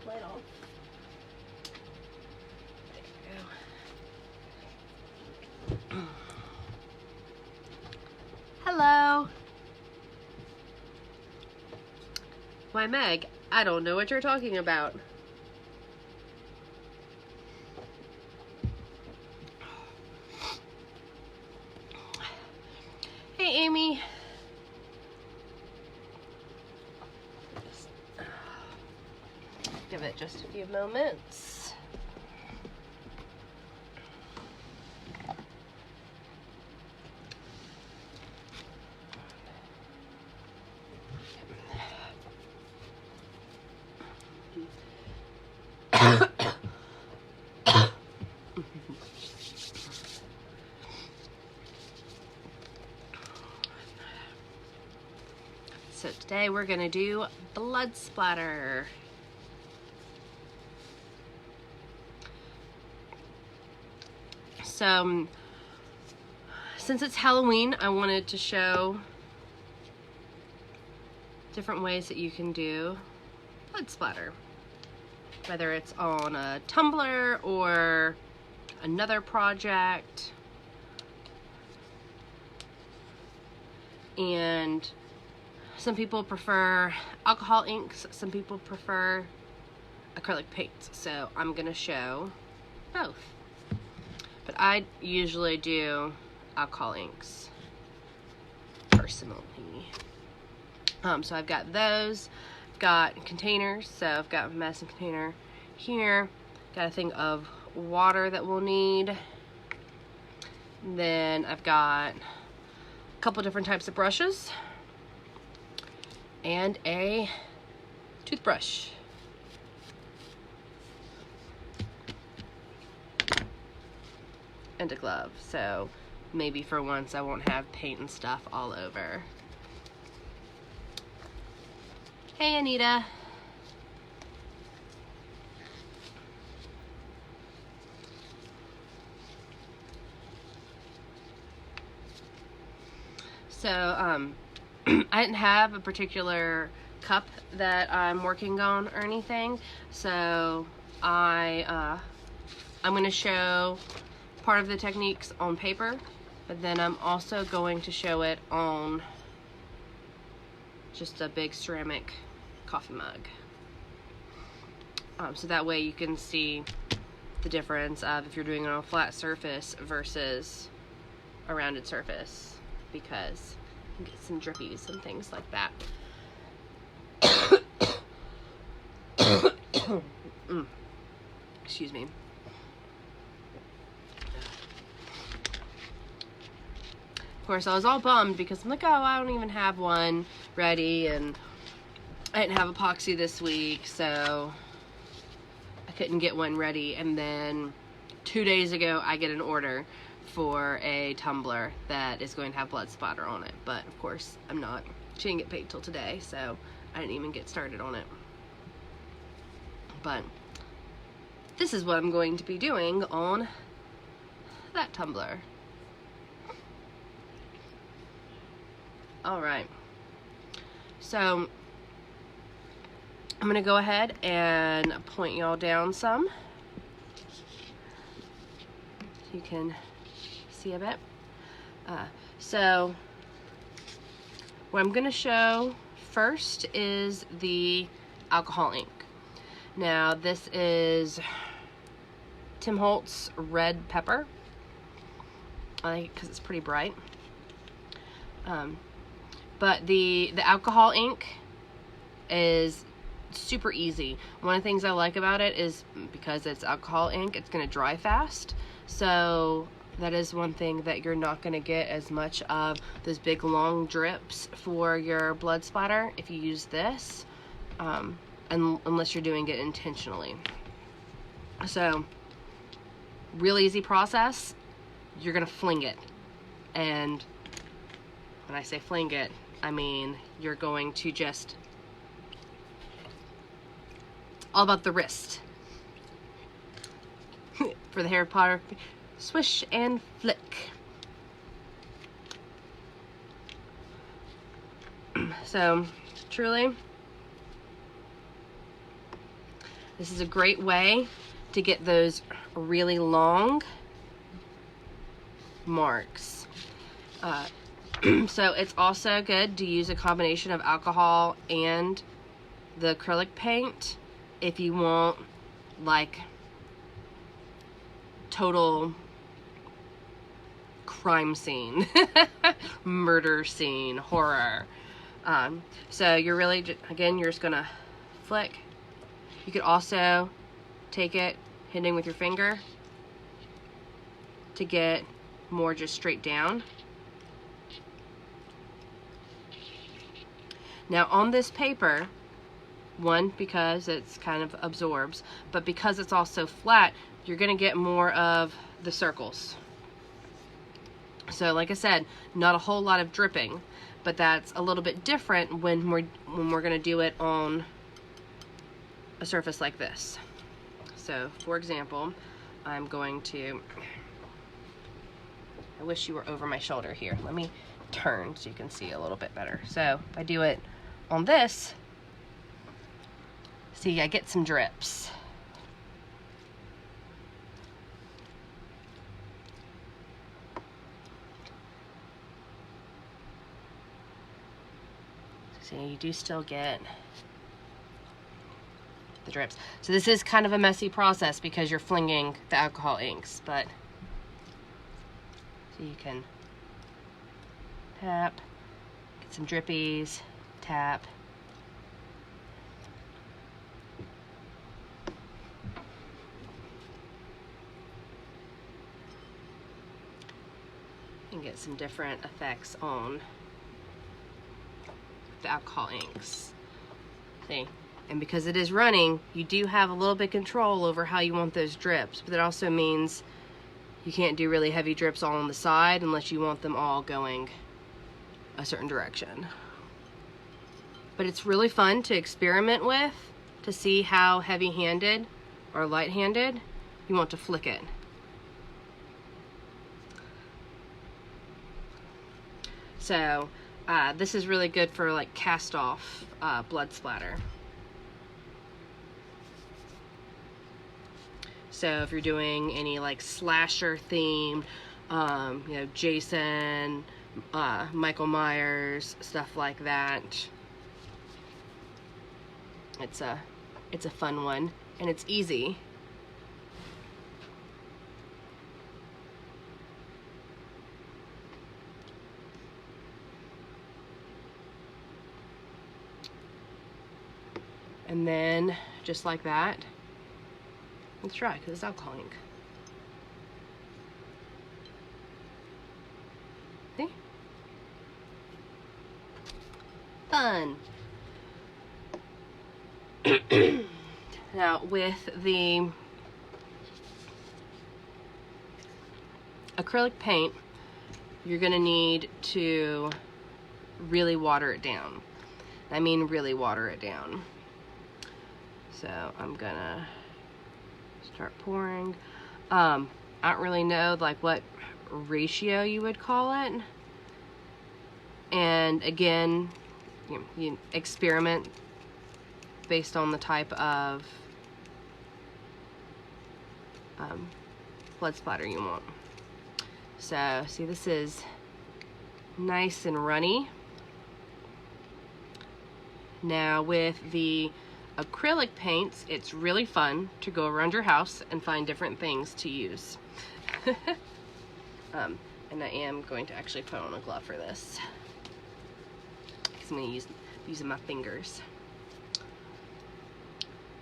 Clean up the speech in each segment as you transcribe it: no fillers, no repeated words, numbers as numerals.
light off. There you go. Hello. Why, Meg, I don't know what you're talking about. Hey, Amy. Give it just a few moments. So today we're gonna do blood splatter. So since it's Halloween, I wanted to show different ways that you can do blood splatter, whether it's on a tumbler or another project. And some people prefer alcohol inks, some people prefer acrylic paints, so I'm gonna show both. But I usually do alcohol inks personally. So I've got those, I've got containers, so I've got a medicine container here, got a thing of water that we'll need, then I've got a couple different types of brushes, and a toothbrush. And a glove, so maybe for once I won't have paint and stuff all over. Hey, Anita. So, I didn't have a particular cup that I'm working on or anything, so I'm going to show part of the techniques on paper, but then I'm also going to show it on just a big ceramic coffee mug. So that way you can see the difference of if you're doing it on a flat surface versus a rounded surface, because you can get some drippies and things like that. Excuse me. Of course, I was all bummed because I'm like, oh, I don't even have one ready, and I didn't have epoxy this week, so I couldn't get one ready. And then 2 days ago, I get an order for a tumbler that is going to have blood splatter on it. But of course, she didn't get paid till today, so I didn't even get started on it. But this is what I'm going to be doing on that tumbler. Alright, so I'm going to go ahead and point y'all down some so you can see a bit. So what I'm going to show first is the alcohol ink. Now this is Tim Holtz Red Pepper. I like it because it's pretty bright. But the alcohol ink is super easy. One of the things I like about it is because it's alcohol ink, it's going to dry fast. So that is one thing that you're not going to get as much of those big long drips for your blood splatter if you use this, unless you're doing it intentionally. So real easy process. You're going to fling it, and when I say fling it, I mean you're going to just, all about the wrist. For the Harry Potter, swish and flick. So truly, This is a great way to get those really long marks. So it's also good to use a combination of alcohol and the acrylic paint if you want like total crime scene, murder scene, horror. So you're really, again, you're just gonna flick. You could also take it, hitting with your finger to get more just straight down. Now on this paper, one, because it's kind of absorbs, but because it's also flat, you're gonna get more of the circles. So like I said, not a whole lot of dripping, but that's a little bit different when we're gonna do it on a surface like this. So for example, I'm going to, I wish you were over my shoulder here. Let me turn so you can see a little bit better. So if I do it on this, see, I get some drips. So you do still get the drips. So this is kind of a messy process because you're flinging the alcohol inks, but so you can tap, get some drippies, tap. And get some different effects on the alcohol inks. See? And because it is running, you do have a little bit of control over how you want those drips, but that also means you can't do really heavy drips all on the side unless you want them all going a certain direction. But it's really fun to experiment with, to see how heavy-handed or light-handed you want to flick it. So this is really good for like cast off blood splatter. So if you're doing any like slasher themed, you know, Jason, Michael Myers, stuff like that, it's a fun one and it's easy. And then, just like that, let's try, because it's alcohol ink. See? Fun. Now, with the acrylic paint, you're going to need to really water it down. I mean really water it down. So I'm gonna start pouring. I don't really know like what ratio you would call it. And again, you experiment based on the type of blood splatter you want. So see, this is nice and runny. Now with the acrylic paints, it's really fun to go around your house and find different things to use. And I am going to actually put on a glove for this, because I'm going to use using my fingers.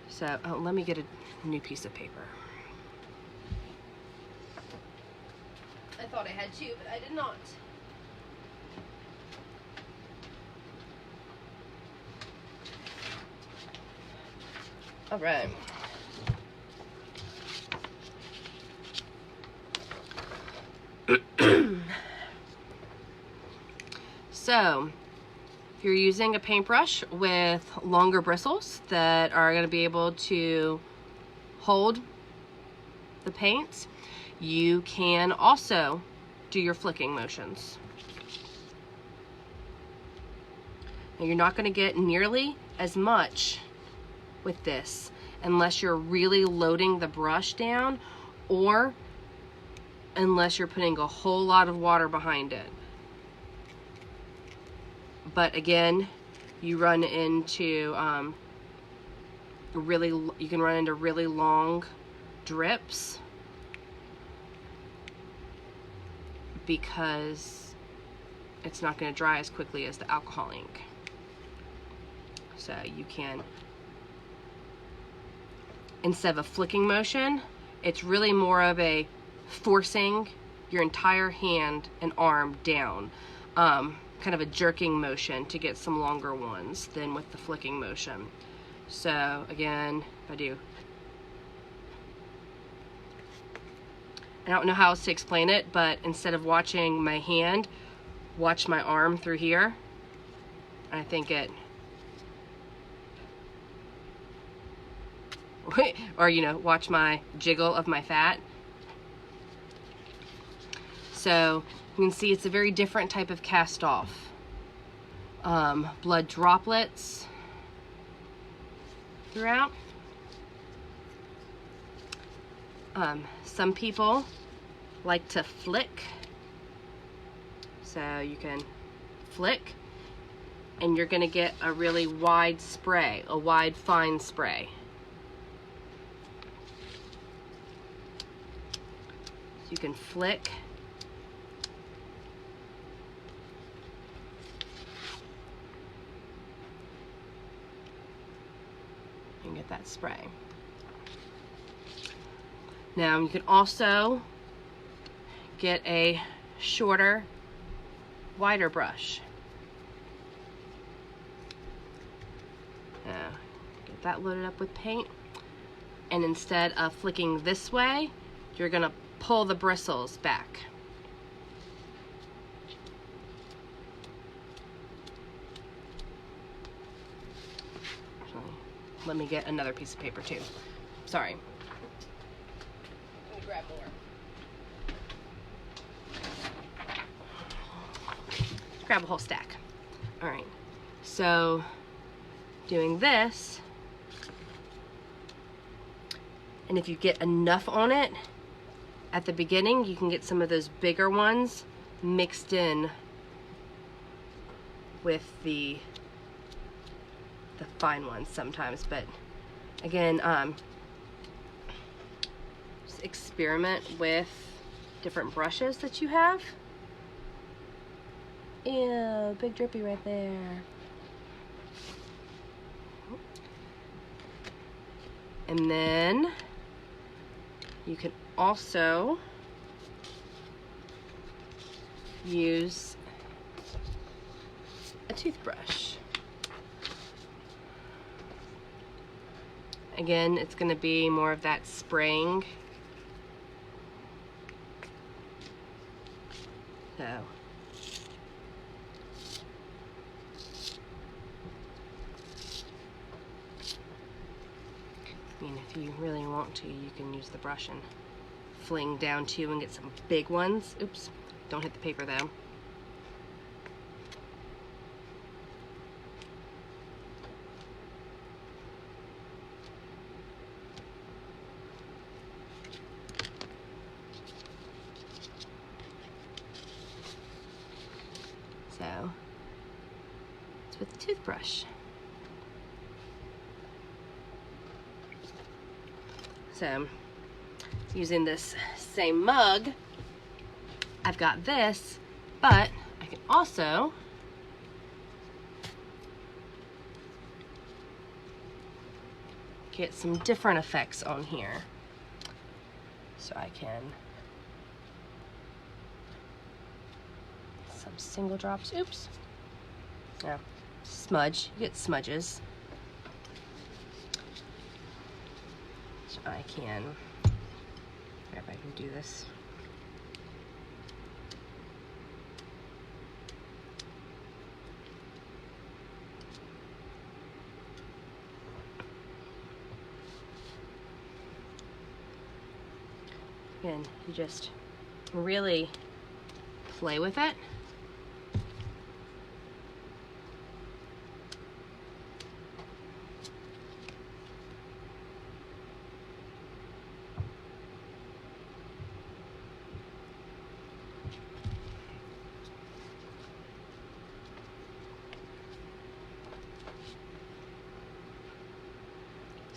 So let me get a new piece of paper. I thought I had two, but I did not. All right. So, if you're using a paintbrush with longer bristles that are going to be able to hold the paints, you can also do your flicking motions. Now, you're not going to get nearly as much with this unless you're really loading the brush down or unless you're putting a whole lot of water behind it. But again, you run into you can run into really long drips because it's not going to dry as quickly as the alcohol ink. So you can, instead of a flicking motion, it's really more of a forcing your entire hand and arm down, kind of a jerking motion to get some longer ones than with the flicking motion. So again, I don't know how else to explain it, but instead of watching my hand, watch my arm through here. I think it, or you know, watch my jiggle of my fat. So you can see it's a very different type of cast off. Blood droplets throughout. Some people like to flick. So you can flick and you're gonna get a really wide spray, a wide fine spray. So you can flick. And get that spray. Now you can also get a shorter, wider brush. Now, get that loaded up with paint. And instead of flicking this way, you're gonna pull the bristles back. Let me get another piece of paper too. Sorry. Let me grab more. Grab a whole stack. All right. So doing this, and if you get enough on it at the beginning, you can get some of those bigger ones mixed in with the fine ones sometimes. But again, just experiment with different brushes that you have. Ew, big drippy right there. And then you can also use a toothbrush. Again, it's going to be more of that spraying. So I mean, if you really want to, you can use the brush and fling down too and get some big ones. Oops, don't hit the paper though. So it's with the toothbrush. So using this same mug, I've got this, but I can also get some different effects on here. So I can some single drops, oops, no, smudge, you get smudges. So I can, if I can do this. Again, you just really play with it.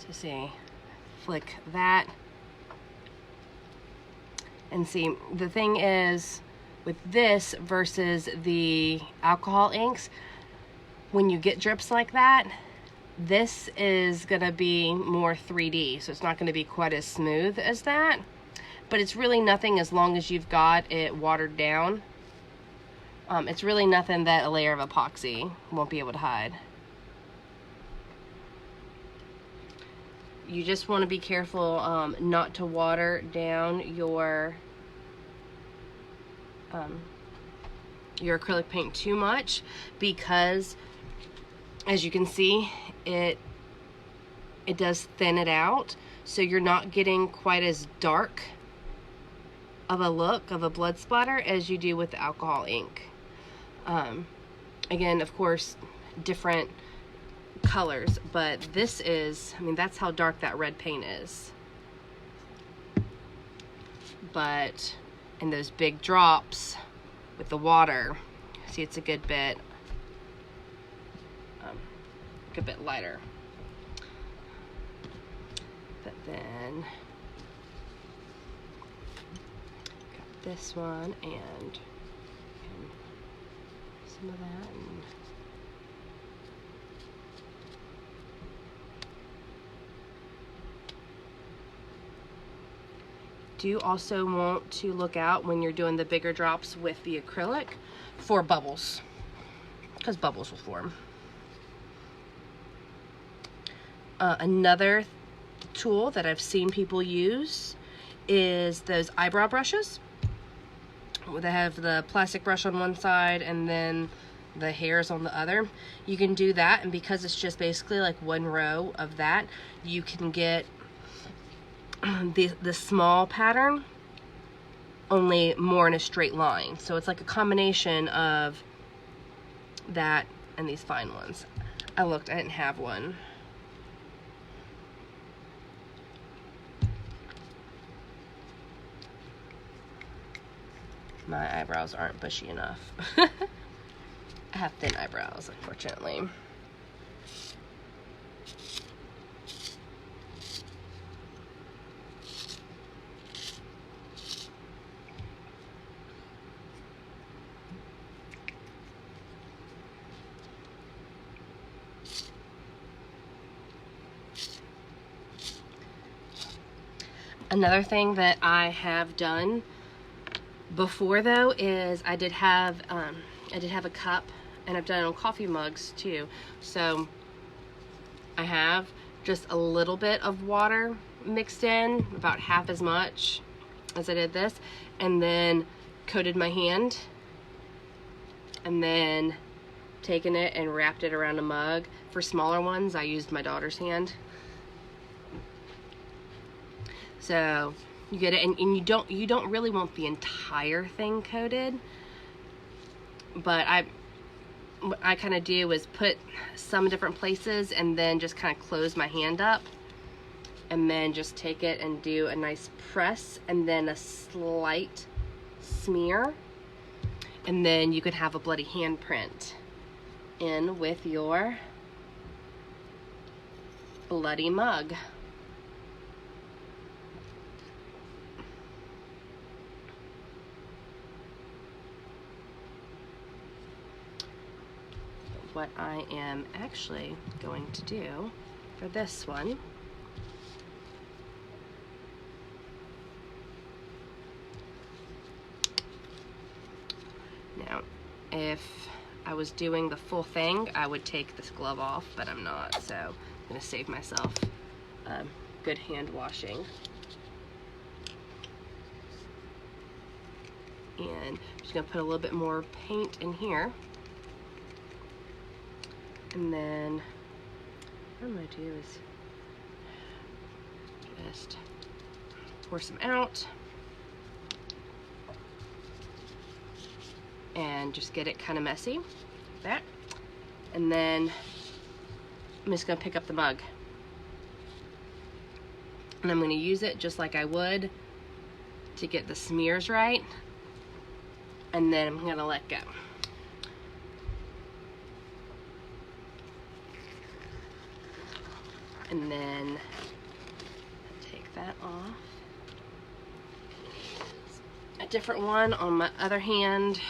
So see, flick that. And see, the thing is, with this versus the alcohol inks, when you get drips like that, this is gonna be more 3D, so it's not gonna be quite as smooth as that. But it's really nothing as long as you've got it watered down. It's really nothing that a layer of epoxy won't be able to hide. You just want to be careful not to water down your acrylic paint too much, because as you can see, it does thin it out, so you're not getting quite as dark of a look of a blood splatter as you do with the alcohol ink. Again, of course, different colors, but this is, I mean, that's how dark that red paint is. But in those big drops with the water, see, it's a good bit lighter. But then got this one and some of that. And do also want to look out when you're doing the bigger drops with the acrylic for bubbles, because bubbles will form. Another tool that I've seen people use is those eyebrow brushes. They have the plastic brush on one side and then the hairs on the other. You can do that, and because it's just basically like one row of that, you can get the small pattern, only more in a straight line. So it's like a combination of that and these fine ones. I looked, I didn't have one. My eyebrows aren't bushy enough. I have thin eyebrows, unfortunately. Another thing that I have done before, though, is I did have a cup, and I've done it on coffee mugs too. So I have just a little bit of water mixed in, about half as much as I did this, and then coated my hand, and then taken it and wrapped it around a mug. For smaller ones, I used my daughter's hand. So you get it, and you don't really want the entire thing coated, but what I kind of do is put some different places and then just kind of close my hand up, and then just take it and do a nice press and then a slight smear, and then you could have a bloody handprint in with your bloody mug. What I am actually going to do for this one now, if I was doing the full thing, I would take this glove off, but I'm not, so I'm going to save myself good hand washing. And I'm just going to put a little bit more paint in here. And then what I'm going to do is just pour some out and just get it kind of messy like that. And then I'm just going to pick up the mug, and I'm going to use it just like I would to get the smears right, and then I'm going to let go. And then take that off. A different one on my other hand.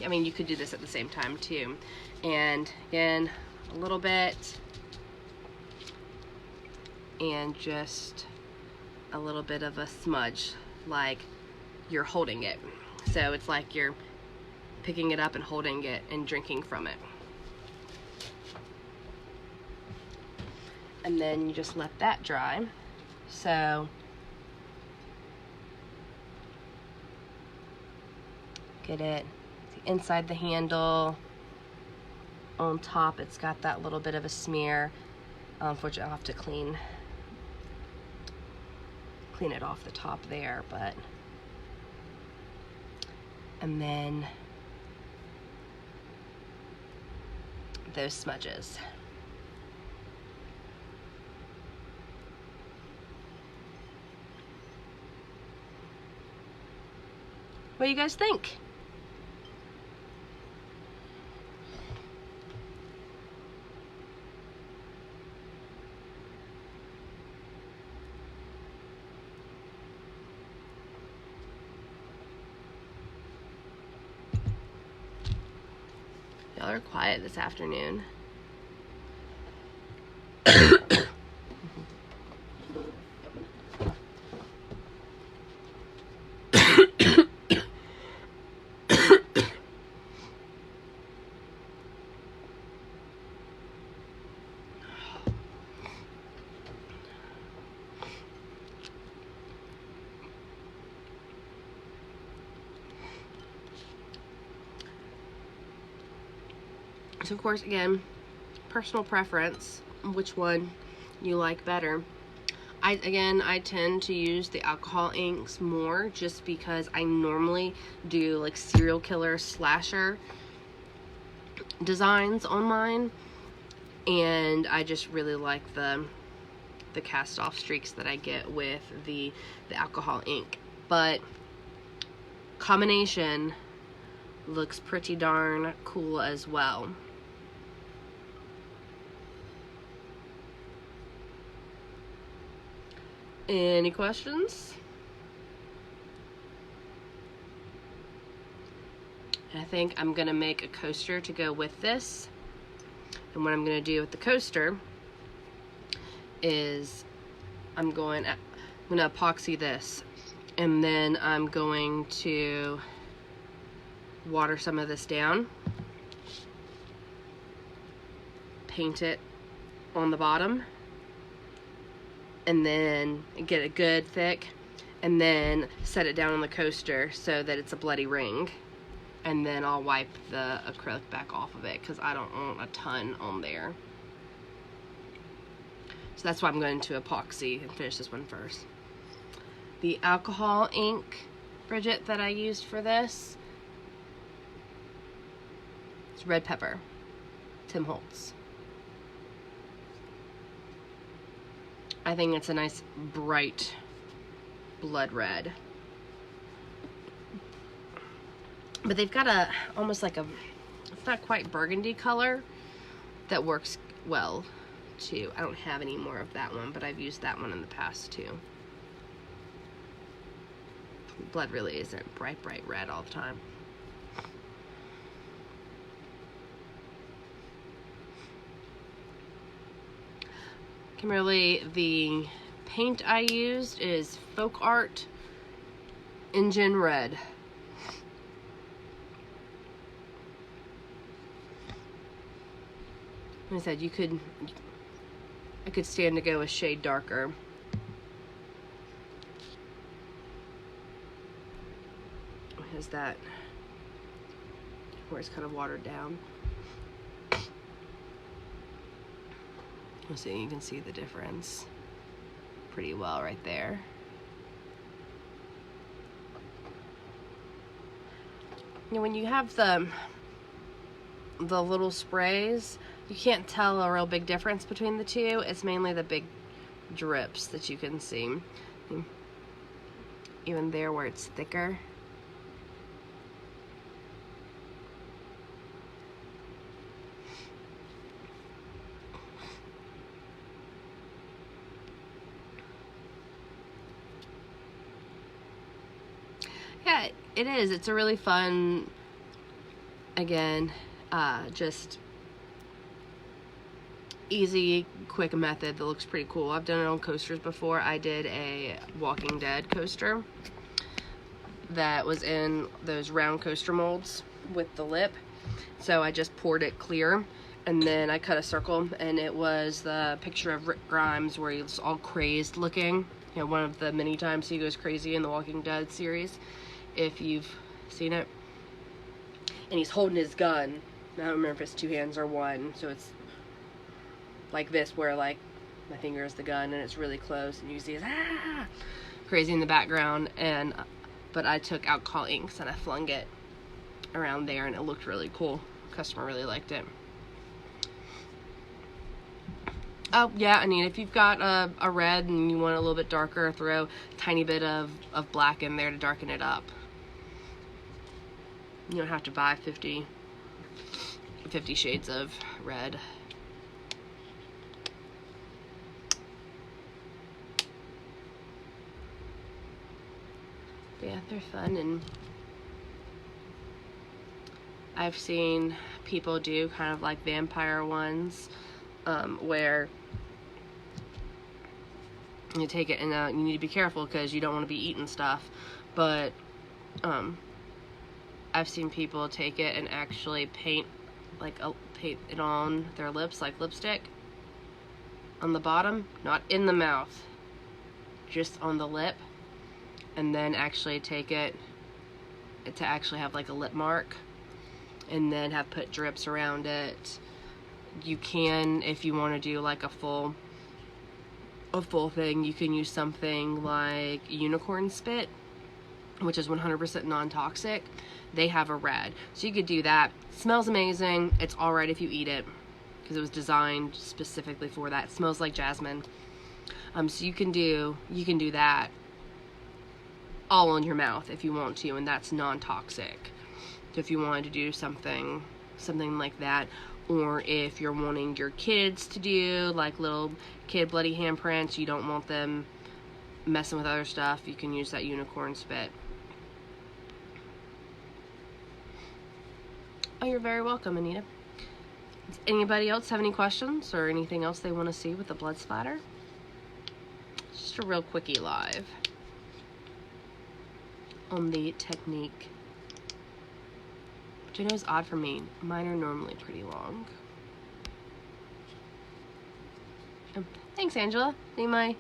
I mean, you could do this at the same time too. And again, a little bit, and just a little bit of a smudge, like you're holding it. So it's like you're picking it up and holding it and drinking from it. And then you just let that dry. So get it inside the handle. On top, it's got that little bit of a smear. Unfortunately, I'll have to clean it off the top there, but, and then those smudges. What do you guys think? Y'all are quiet this afternoon. So of course, again, personal preference, which one you like better. I tend to use the alcohol inks more just because I normally do like serial killer slasher designs on mine, and I just really like the cast off streaks that I get with the alcohol ink. But combination looks pretty darn cool as well. Any questions? I think I'm gonna make a coaster to go with this. And what I'm gonna do with the coaster is I'm gonna epoxy this, and then I'm going to water some of this down, paint it on the bottom, and then get it good thick, and then set it down on the coaster so that it's a bloody ring. And then I'll wipe the acrylic back off of it because I don't want a ton on there. So that's why I'm going to epoxy and finish this one first. The alcohol ink, Bridget, that I used for this, it's red pepper, Tim Holtz. I think it's a nice bright blood red. But they've got a almost like a, it's not quite burgundy color that works well too. I don't have any more of that one, but I've used that one in the past too. Blood really isn't bright red all the time. Kimberly, the paint I used is Folk Art Engine Red. Like I said, I could stand to go a shade darker. Has that where it's kind of watered down. So you can see the difference pretty well right there. You know, when you have the little sprays, you can't tell a real big difference between the two. It's mainly the big drips that you can see. Even there where it's thicker. Yeah, it is. It's a really fun, again, just easy, quick method that looks pretty cool. I've done it on coasters before. I did a Walking Dead coaster that was in those round coaster molds with the lip. So I just poured it clear, and then I cut a circle, and it was the picture of Rick Grimes where he's all crazed looking. You know, one of the many times he goes crazy in the Walking Dead series, if you've seen it. And he's holding his gun. I don't remember if it's 2 hands or 1, so it's like this, where like my finger is the gun and it's really close, and you see his crazy in the background. And but I took alcohol inks and I flung it around there, and it looked really cool. The customer really liked it. Oh yeah, I mean, if you've got a red and you want it a little bit darker, throw a tiny bit of black in there to darken it up. You don't have to buy 50 shades of red. But yeah, they're fun, and I've seen people do kind of like vampire ones, where you take it and you need to be careful because you don't want to be eating stuff, but I've seen people take it and actually paint it on their lips like lipstick on the bottom, not in the mouth, just on the lip, and then actually take it to actually have like a lip mark, and then have put drips around it. You can, if you want to do like a full thing, you can use something like unicorn spit, which is 100% non-toxic. They have a red, so you could do that. Smells amazing. It's all right if you eat it because it was designed specifically for that. It smells like jasmine. So you can do that all on your mouth if you want to, and that's non-toxic. So if you wanted to do something like that, or if you're wanting your kids to do like little kid bloody handprints, you don't want them messing with other stuff, you can use that unicorn spit. Oh, you're very welcome, Anita. Does anybody else have any questions or anything else they want to see with the blood splatter? Just a real quickie live on the technique, which I know is odd for me. Mine are normally pretty long. Thanks, Angela. See, my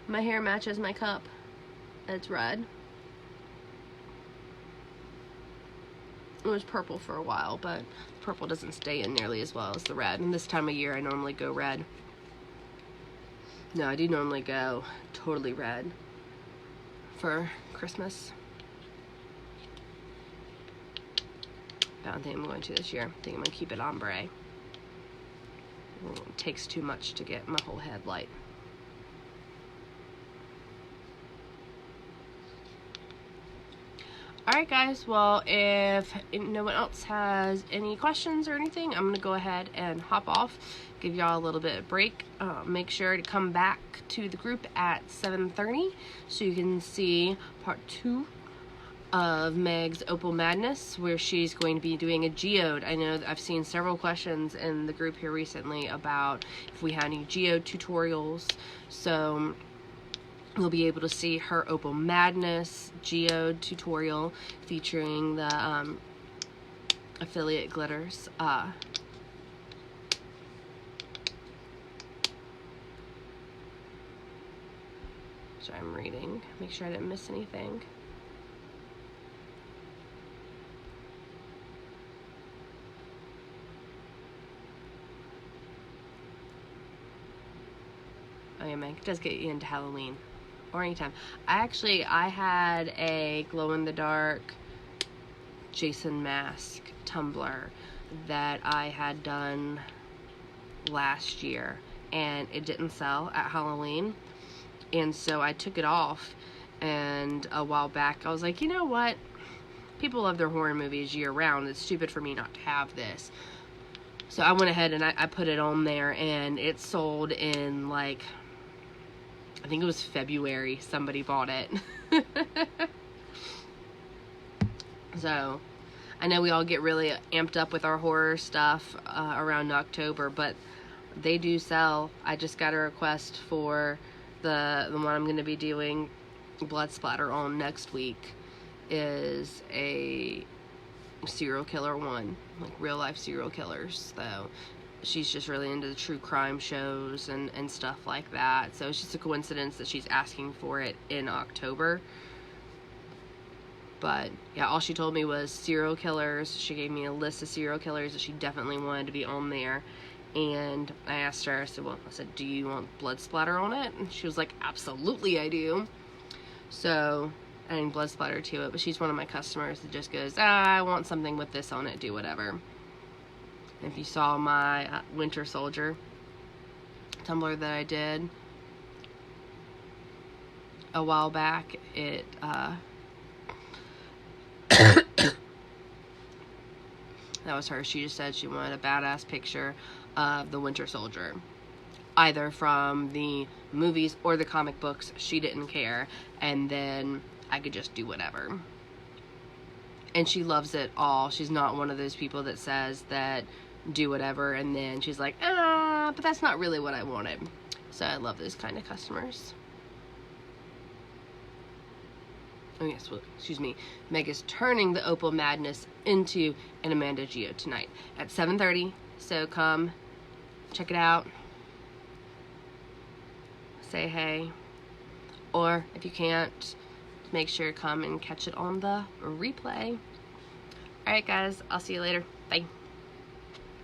hair matches my cup. It's red. It was purple for a while, but purple doesn't stay in nearly as well as the red. And this time of year, I normally go red. No, I do normally go totally red for Christmas. I don't think I'm going to this year. I think I'm going to keep it ombre. It takes too much to get my whole head light. Alright guys, well, if no one else has any questions or anything, I'm going to go ahead and hop off, give y'all a little bit of break. Make sure to come back to the group at 7:30 so you can see part 2 of Meg's Opal Madness, where she's going to be doing a geode. I know that I've seen several questions in the group here recently about if we had any geode tutorials, so you'll be able to see her Opal Madness geode tutorial featuring the affiliate glitters. So I'm reading, make sure I didn't miss anything. Oh yeah, man, it does get you into Halloween. Or anytime. I had a glow-in-the-dark Jason mask tumbler that I had done last year, and it didn't sell at Halloween, and so I took it off, and a while back I was like, you know what, people love their horror movies year-round, it's stupid for me not to have this. So I went ahead and I put it on there, and it sold in like, I think it was February, somebody bought it. So I know we all get really amped up with our horror stuff around October, but they do sell. I just got a request for the one I'm going to be doing blood splatter on next week is a serial killer one, like real life serial killers. So she's just really into the true crime shows and stuff like that. So it's just a coincidence that she's asking for it in October. But yeah, all she told me was serial killers. She gave me a list of serial killers that she definitely wanted to be on there. And I asked her, I said, do you want blood splatter on it? And she was like, absolutely I do. So adding blood splatter to it. But she's one of my customers that just goes, I want something with this on it, do whatever. If you saw my Winter Soldier tumbler that I did a while back, it that was her. She just said she wanted a badass picture of the Winter Soldier, either from the movies or the comic books. She didn't care, and then I could just do whatever. And she loves it all. She's not one of those people that says that do whatever and then she's like, but that's not really what I wanted. So I love those kind of customers. Oh yes, well, excuse me. Meg is turning the Opal Madness into an Amanda Geo tonight at 7:30. So come check it out. Say hey. Or if you can't, make sure to come and catch it on the replay. Alright guys, I'll see you later. Bye.